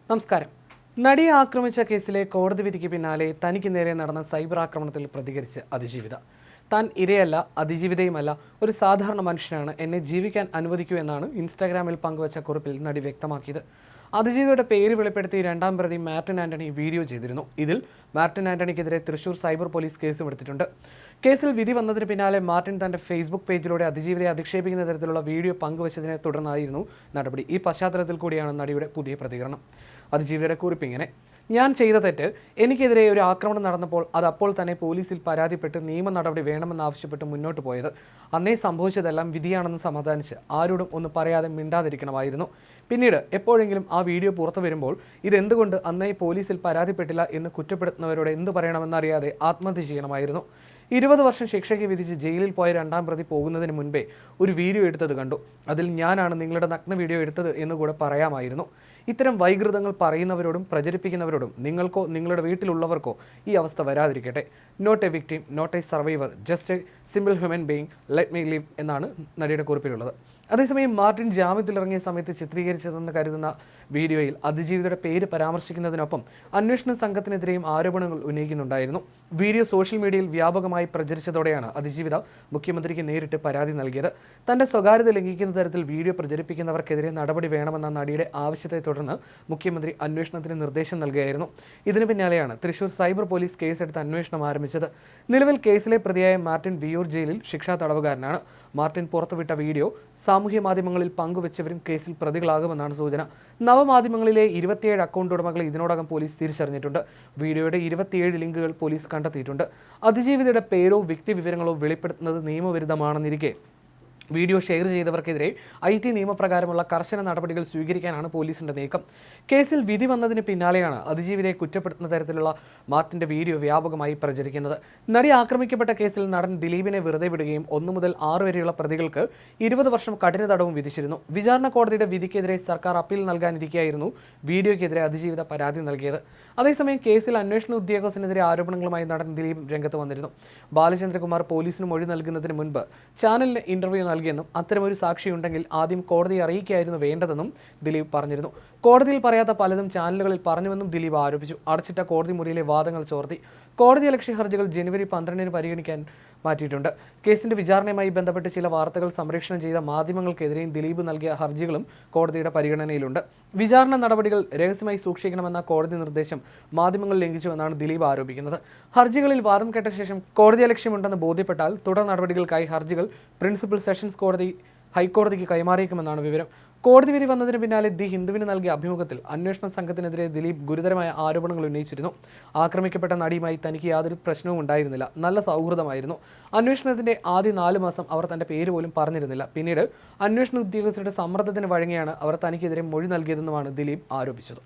നമസ്കാരം. നടിയെ ആക്രമിച്ച കേസിലെ കോടതി വിധിക്ക് പിന്നാലെ തനിക്ക് നേരെ നടന്ന സൈബർ ആക്രമണത്തിൽ പ്രതികരിച്ച് അതിജീവിത. താൻ ഇരയല്ല, അതിജീവിതയുമല്ല, ഒരു സാധാരണ മനുഷ്യനാണ്, എന്നെ ജീവിക്കാൻ അനുവദിക്കൂ എന്നാണ് ഇൻസ്റ്റാഗ്രാമിൽ പങ്കുവച്ച കുറിപ്പിൽ നടി വ്യക്തമാക്കിയത്. അതിജീവിതയുടെ പേര് വെളിപ്പെടുത്തി രണ്ടാം പ്രതി മാർട്ടിൻ ആന്റണി വീഡിയോ ചെയ്തിരുന്നു. ഇതിൽ മാർട്ടിൻ ആന്റണിക്കെതിരെ തൃശൂർ സൈബർ പോലീസ് കേസുമെടുത്തിട്ടുണ്ട്. കേസിൽ വിധി വന്നതിന് പിന്നാലെ മാർട്ടിൻ തന്റെ ഫേസ്ബുക്ക് പേജിലൂടെ അതിജീവിതയെ അധിക്ഷേപിക്കുന്ന തരത്തിലുള്ള വീഡിയോ പങ്കുവച്ചതിനെ തുടർന്നായിരുന്നു നടപടി. ഈ പശ്ചാത്തലത്തിൽ കൂടിയാണ് നടിയുടെ പുതിയ പ്രതികരണം. അതിജീവിതയുടെ കുറിപ്പ് ഇങ്ങനെ: ഞാൻ ചെയ്ത തെറ്റ്, എനിക്കെതിരെ ഒരു ആക്രമണം നടന്നപ്പോൾ അത് അപ്പോൾ തന്നെ പോലീസിൽ പരാതിപ്പെട്ട് നിയമ നടപടി വേണമെന്നാവശ്യപ്പെട്ട് മുന്നോട്ട് പോയത്. അന്നേ സംഭവിച്ചതെല്ലാം വിധിയാണെന്ന് സമാധാനിച്ച് ആരോടും ഒന്നും പറയാതെ മിണ്ടാതിരിക്കണമായിരുന്നു. പിന്നീട് എപ്പോഴെങ്കിലും ആ വീഡിയോ പുറത്തു വരുമ്പോൾ ഇതെന്തുകൊണ്ട് അന്നേ പോലീസിൽ പരാതിപ്പെട്ടില്ല എന്ന് കുറ്റപ്പെടുത്തുന്നവരോട് എന്തു പറയണമെന്നറിയാതെ ആത്മഹത്യ ചെയ്യണമായിരുന്നു. 20 വർഷം ശിക്ഷയ്ക്ക് വിധിച്ച് ജയിലിൽ പോയ രണ്ടാം പ്രതി പോകുന്നതിന് മുൻപേ ഒരു വീഡിയോ എടുത്തത് കണ്ടു. അതിൽ ഞാനാണ് നിങ്ങളുടെ നഗ്ന വീഡിയോ എടുത്തത് എന്നുകൂടെ പറയാമായിരുന്നു. ഇത്തരം വൈകൃതങ്ങൾ പറയുന്നവരോടും പ്രചരിപ്പിക്കുന്നവരോടും നിങ്ങൾക്കോ നിങ്ങളുടെ വീട്ടിലുള്ളവർക്കോ ഈ അവസ്ഥ വരാതിരിക്കട്ടെ. Not a victim, not a survivor, just a simple human being, let me live എന്നാണ് നടിയുടെ കുറിപ്പിലുള്ളത്. അതേസമയം മാർട്ടിൻ ജാമ്യത്തിലിറങ്ങിയ സമയത്ത് ചിത്രീകരിച്ചതെന്ന് കരുതുന്ന വീഡിയോയിൽ അതിജീവിതയുടെ പേര് പരാമർശിക്കുന്നതിനൊപ്പം അന്വേഷണ സംഘത്തിനെതിരെയും ആരോപണങ്ങൾ ഉന്നയിക്കുന്നുണ്ടായിരുന്നു. വീഡിയോ സോഷ്യൽ മീഡിയയിൽ വ്യാപകമായി പ്രചരിച്ചതോടെയാണ് അതിജീവിത മുഖ്യമന്ത്രിക്ക് നേരിട്ട് പരാതി നൽകിയത്. തന്റെ സ്വകാര്യത ലംഘിക്കുന്ന തരത്തിൽ വീഡിയോ പ്രചരിപ്പിക്കുന്നവർക്കെതിരെ നടപടി വേണമെന്ന നടിയുടെ ആവശ്യത്തെ തുടർന്ന് മുഖ്യമന്ത്രി അന്വേഷണത്തിന് നിർദ്ദേശം നൽകുകയായിരുന്നു. ഇതിനു പിന്നാലെയാണ് തൃശൂർ സൈബർ പോലീസ് കേസെടുത്ത് അന്വേഷണം ആരംഭിച്ചത്. നിലവിൽ കേസിലെ പ്രതിയായ മാർട്ടിൻ വിയൂർ ജയിലിൽ ശിക്ഷാ തടവുകാരനാണ്. മാർട്ടിൻ പുറത്തുവിട്ട വീഡിയോ സാമൂഹ്യ മാധ്യമങ്ങളിൽ പങ്കുവച്ചവരും കേസിൽ പ്രതികളാകുമെന്നാണ് സൂചന. നവമാധ്യമങ്ങളിലെ 27 അക്കൗണ്ട് ഉടമകളെ ഇതിനോടകം പോലീസ് തിരിച്ചറിഞ്ഞിട്ടുണ്ട്. വീഡിയോയുടെ 27 ലിങ്കുകൾ പോലീസ് കണ്ടെത്തിയിട്ടുണ്ട്. അതിജീവിതയുടെ പേരോ വ്യക്തിവിവരങ്ങളോ വെളിപ്പെടുത്തുന്നത് നിയമവിരുദ്ധമാണെന്നിരിക്കെ വീഡിയോ ഷെയർ ചെയ്തവർക്കെതിരെ IT നിയമപ്രകാരമുള്ള കർശന നടപടികൾ സ്വീകരിക്കാനാണ് പോലീസിന്റെ നീക്കം. കേസിൽ വിധി വന്നതിന് പിന്നാലെയാണ് അതിജീവിതയെ കുറ്റപ്പെടുത്തുന്ന തരത്തിലുള്ള മാർട്ടിന്റെ വീഡിയോ വ്യാപകമായി പ്രചരിക്കുന്നത്. നടി ആക്രമിക്കപ്പെട്ട കേസിൽ നടൻ ദിലീപിനെ വെറുതെ വിടുകയും 1 മുതൽ 6 വരെയുള്ള പ്രതികൾക്ക് 20 വർഷം കഠിന തടവും വിധിച്ചിരുന്നു. വിചാരണ കോടതിയുടെ വിധിക്കെതിരെ സർക്കാർ അപ്പീൽ നൽകാനിരിക്കെയായിരുന്നു വീഡിയോയ്ക്കെതിരെ അതിജീവിത പരാതി നൽകിയത്. അതേസമയം കേസിൽ അന്വേഷണ ഉദ്യോഗസ്ഥനെതിരെ ആരോപണങ്ങളുമായി നടൻ ദിലീപ് രംഗത്ത് വന്നിരുന്നു. ബാലചന്ദ്രകുമാർ പോലീസിന് മൊഴി നൽകുന്നതിന് മുൻപ് ചാനലിന് ഇന്റർവ്യൂ നൽകിയെന്നും അത്തരമൊരു സാക്ഷിയുണ്ടെങ്കിൽ ആദ്യം കോടതിയെ അറിയിക്കുകയായിരുന്നു വേണ്ടതെന്നും ദിലീപ് പറഞ്ഞിരുന്നു. കോടതിയിൽ പറയാത്ത പലതും ചാനലുകളിൽ പറഞ്ഞുവെന്നും ദിലീപ് ആരോപിച്ചു. അടച്ചിട്ട കോടതി മുറിയിലെ വാദങ്ങൾ ചോർത്തി. കോടതിയലക്ഷ്യ ഹർജികൾ ജനുവരി 12-ന് പരിഗണിക്കാൻ മാറ്റിയിട്ടുണ്ട്. കേസിന്റെ വിചാരണയുമായി ബന്ധപ്പെട്ട് ചില വാർത്തകൾ സംപ്രേഷണം ചെയ്ത മാധ്യമങ്ങൾക്കെതിരെയും ദിലീപ് നൽകിയ ഹർജികളും കോടതിയുടെ പരിഗണനയിലുണ്ട്. വിചാരണ നടപടികൾ രഹസ്യമായി സൂക്ഷിക്കണമെന്ന കോടതി നിർദ്ദേശം മാധ്യമങ്ങൾ ലംഘിച്ചുവെന്നാണ് ദിലീപ് ആരോപിക്കുന്നത്. ഹർജികളിൽ വാദം കേട്ട ശേഷം കോടതിയലക്ഷ്യമുണ്ടെന്ന് ബോധ്യപ്പെട്ടാൽ തുടർ നടപടികൾക്കായി ഹർജികൾ പ്രിൻസിപ്പൽ സെഷൻസ് കോടതി ഹൈക്കോടതിക്ക് കൈമാറിയേക്കുമെന്നാണ് വിവരം. കോടതി വിധി വന്നതിന് പിന്നാലെ ദി ഹിന്ദുവിന് നൽകിയ അഭിമുഖത്തിൽ അന്വേഷണ സംഘത്തിനെതിരെ ദിലീപ് ഗുരുതരമായ ആരോപണങ്ങൾ ഉന്നയിച്ചിരുന്നു. ആക്രമിക്കപ്പെട്ട നടിയുമായി തനിക്ക് യാതൊരു പ്രശ്നവും ഉണ്ടായിരുന്നില്ല, നല്ല സൗഹൃദമായിരുന്നു. അന്വേഷണത്തിന്റെ ആദ്യ 4 മാസം അവർ തന്റെ പേര് പോലും പറഞ്ഞിരുന്നില്ല. പിന്നീട് അന്വേഷണ ഉദ്യോഗസ്ഥരുടെ സമ്മർദ്ദത്തിന് വഴങ്ങിയാണ് അവർ തനിക്കെതിരെ മൊഴി നൽകിയതെന്നുമാണ് ദിലീപ് ആരോപിച്ചത്.